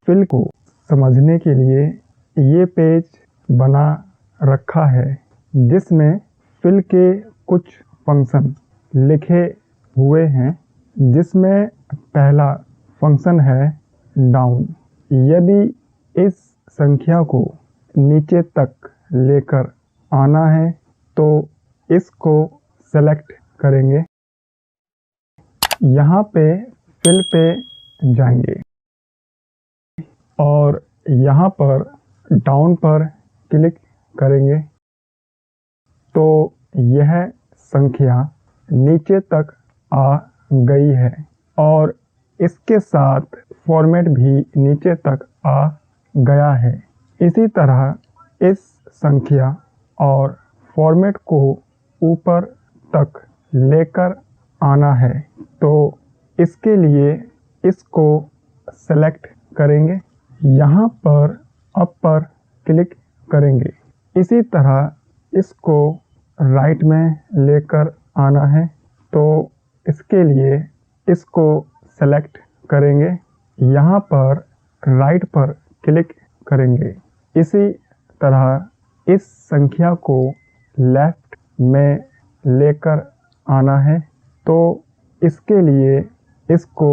Fill को समझने के लिए ये पेज बना रखा है जिसमें फिल के कुछ फंक्शन लिखे हुए हैं, जिसमें पहला फंक्शन है डाउन। यदि इस संख्या को नीचे तक लेकर आना है तो इसको सेलेक्ट करेंगे। यहाँ पे फिल पे जाएंगे और यहाँ पर डाउन पर क्लिक करेंगे तो यह संख्या नीचे तक आ गई है और इसके साथ फॉर्मेट भी नीचे तक आ गया है। इसी तरह इस संख्या और फॉर्मेट को ऊपर तक लेकर आना है तो इसके लिए इसको सेलेक्ट करेंगे, यहाँ पर अप पर क्लिक करेंगे। इसी तरह इसको राइट में लेकर आना है तो इसके लिए इसको सेलेक्ट करेंगे, यहाँ पर राइट पर क्लिक करेंगे। इसी तरह इस संख्या को लेफ्ट में लेकर आना है तो इसके लिए इसको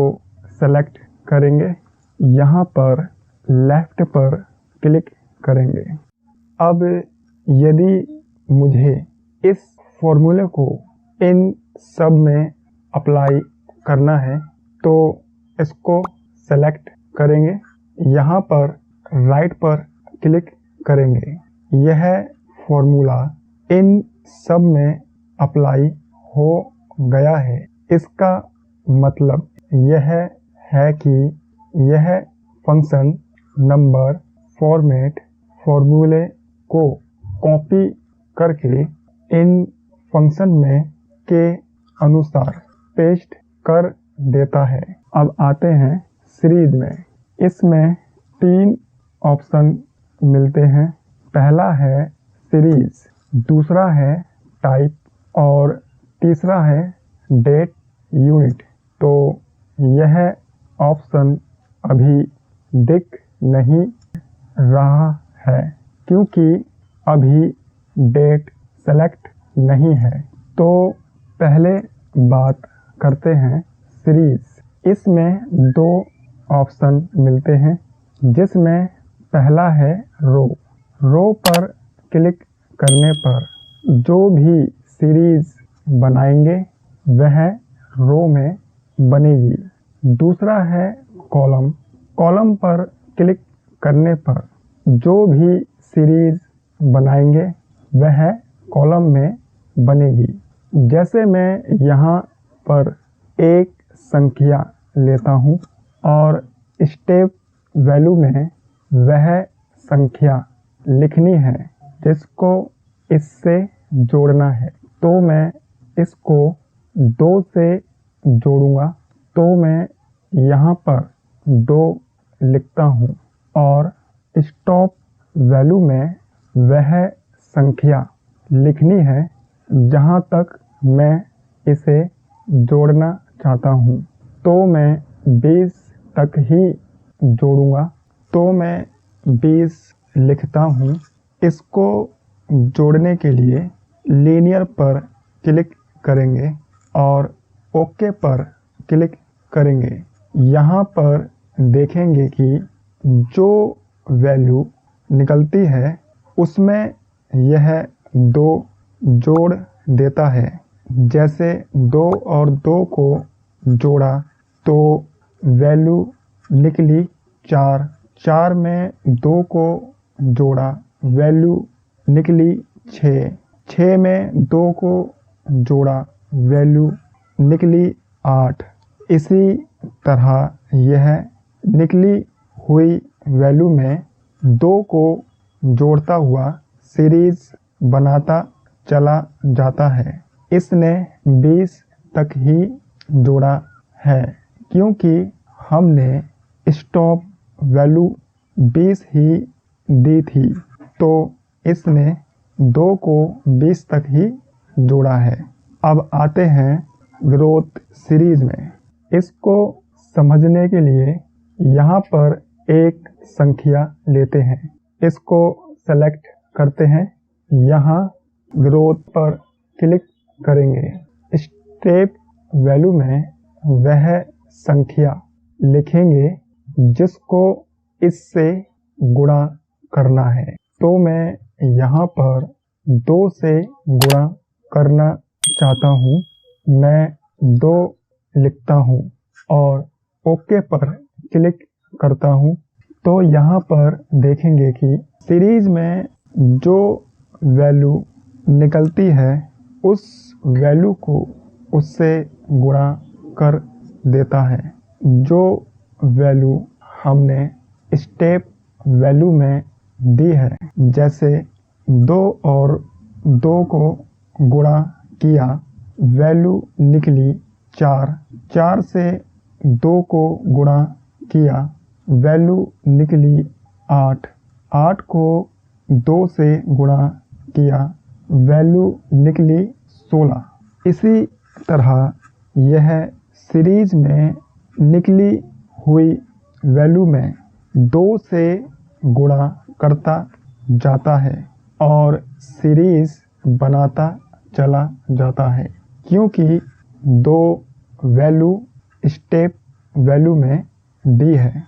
सेलेक्ट करेंगे, यहाँ पर लेफ्ट पर क्लिक करेंगे। अब यदि मुझे इस फॉर्मूले को इन सब में अप्लाई करना है तो इसको सेलेक्ट करेंगे, यहाँ पर राइट पर क्लिक करेंगे। यह फॉर्मूला इन सब में अप्लाई हो गया है। इसका मतलब यह है कि यह फंक्शन नंबर फॉर्मेट फॉर्मूले को कॉपी करके इन फंक्शन में के अनुसार पेस्ट कर देता है। अब आते हैं सीरीज में। इसमें 3 ऑप्शन मिलते हैं। पहला है सीरीज, दूसरा है टाइप और तीसरा है डेट यूनिट। तो यह ऑप्शन अभी दिख नहीं रहा है क्योंकि अभी डेट सेलेक्ट नहीं है। तो पहले बात करते हैं सीरीज। इसमें 2 ऑप्शन मिलते हैं जिसमें पहला है रो। रो पर क्लिक करने पर जो भी सीरीज बनाएंगे वह रो में बनेगी। दूसरा है कॉलम। कॉलम पर क्लिक करने पर जो भी सीरीज बनाएंगे वह कॉलम में बनेगी। जैसे मैं यहाँ पर एक संख्या लेता हूँ और स्टेप वैल्यू में वह संख्या लिखनी है जिसको इससे जोड़ना है, तो मैं इसको 2 से जोड़ूंगा। तो मैं यहाँ पर 2 लिखता हूँ और स्टॉप वैल्यू में वह संख्या लिखनी है जहाँ तक मैं इसे जोड़ना चाहता हूँ। तो मैं 20 तक ही जोड़ूंगा। तो मैं 20 लिखता हूँ। इसको जोड़ने के लिए लीनियर पर क्लिक करेंगे और ओके पर क्लिक करेंगे। यहाँ पर देखेंगे कि जो वैल्यू निकलती है उसमें यह 2 जोड़ देता है। जैसे 2 और 2 को जोड़ा तो वैल्यू निकली 4। 4 में 2 को जोड़ा, वैल्यू निकली 6। 6 में 2 को जोड़ा, वैल्यू निकली 8। इसी तरह यह निकली हुई वैल्यू में 2 को जोड़ता हुआ सीरीज बनाता चला जाता है। इसने 20 तक ही जोड़ा है क्योंकि हमने स्टॉप वैल्यू 20 ही दी थी, तो इसने 2 को 20 तक ही जोड़ा है। अब आते हैं ग्रोथ सीरीज में। इसको समझने के लिए यहाँ पर एक संख्या लेते हैं। इसको सेलेक्ट करते हैं। यहाँ ग्रोथ पर क्लिक करेंगे। स्टेप वैल्यू में वह संख्या लिखेंगे जिसको इससे गुणा करना है। तो मैं यहाँ पर 2 से गुणा करना चाहता हूँ। मैं 2 लिखता हूँ और ओके पर क्लिक करता हूँ। तो यहाँ पर देखेंगे कि सीरीज में जो वैल्यू निकलती है उस वैल्यू को उससे गुणा कर देता है। जो वैल्यू हमने स्टेप वैल्यू में दी है, जैसे 2 और 2 को गुणा किया, वैल्यू निकली 4। 4 से 2 को गुणा किया, वैल्यू निकली 8। 8 को 2 से गुणा किया, वैल्यू निकली 16। इसी तरह यह सीरीज में निकली हुई वैल्यू में 2 से गुणा करता जाता है और सीरीज बनाता चला जाता है, क्योंकि 2 वैल्यू स्टेप वैल्यू में दी है।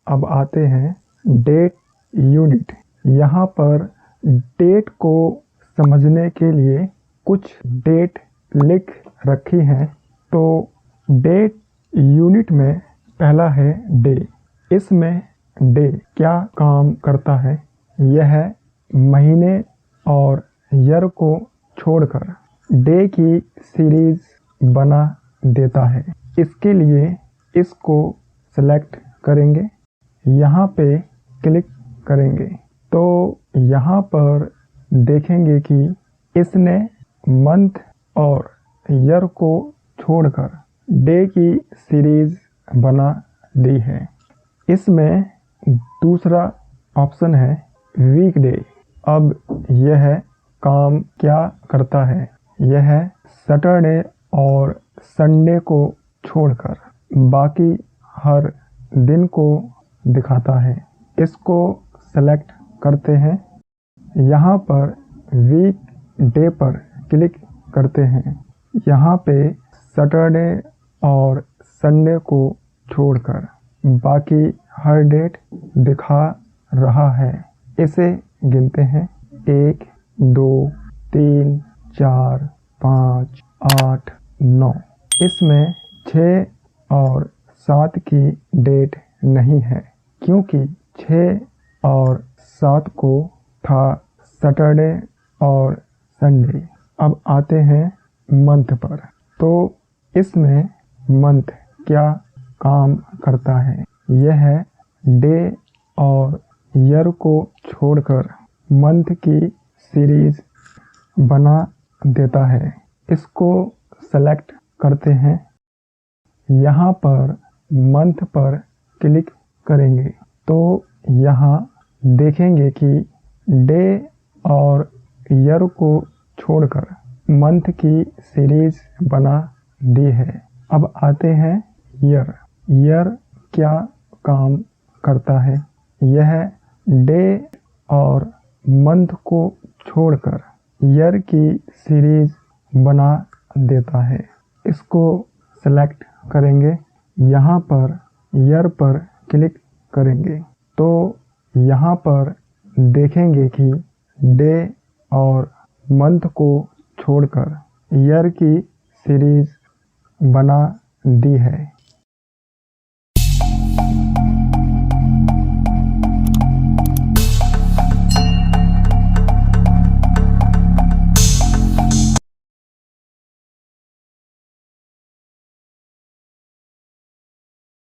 अब आते हैं डेट यूनिट। यहाँ पर डेट को समझने के लिए कुछ डेट लिख रखी हैं। तो डेट यूनिट में पहला है डे। इसमें डे क्या काम करता है? यह महीने और ईयर को छोड़कर डे की सीरीज बना देता है। इसके लिए इसको सेलेक्ट करेंगे, यहाँ पे क्लिक करेंगे। तो यहाँ पर देखेंगे कि इसने मंथ और ईयर को छोड़कर डे की सीरीज बना दी है। इसमें दूसरा ऑप्शन है वीकडे। अब यह काम क्या करता है? यह सैटरडे और संडे को छोड़कर बाकी हर दिन को दिखाता है। इसको सेलेक्ट करते हैं, यहाँ पर वीक डे पर क्लिक करते हैं। यहाँ पे सैटरडे और संडे को छोड़कर बाकी हर डेट दिखा रहा है। इसे गिनते हैं 1 2 3 4 5 8 9। इसमें 6 और 7 की डेट नहीं है, क्योंकि 6 और 7 को था सैटरडे और संडे। अब आते हैं मंथ पर। तो इसमें मंथ क्या काम करता है? यह डे और ईयर को छोड़कर मंथ की सीरीज बना देता है। इसको सेलेक्ट करते हैं, यहाँ पर मंथ पर क्लिक करेंगे। तो यहाँ देखेंगे कि डे और ईयर को छोड़कर मंथ की सीरीज बना दी है। अब आते हैं ईयर। ईयर क्या काम करता है? यह डे और मंथ को छोड़कर ईयर की सीरीज बना देता है। इसको सेलेक्ट करेंगे, यहाँ पर ईयर पर क्लिक करेंगे। तो यहाँ पर देखेंगे कि डे और मंथ को छोड़कर ईयर की सीरीज बना दी है।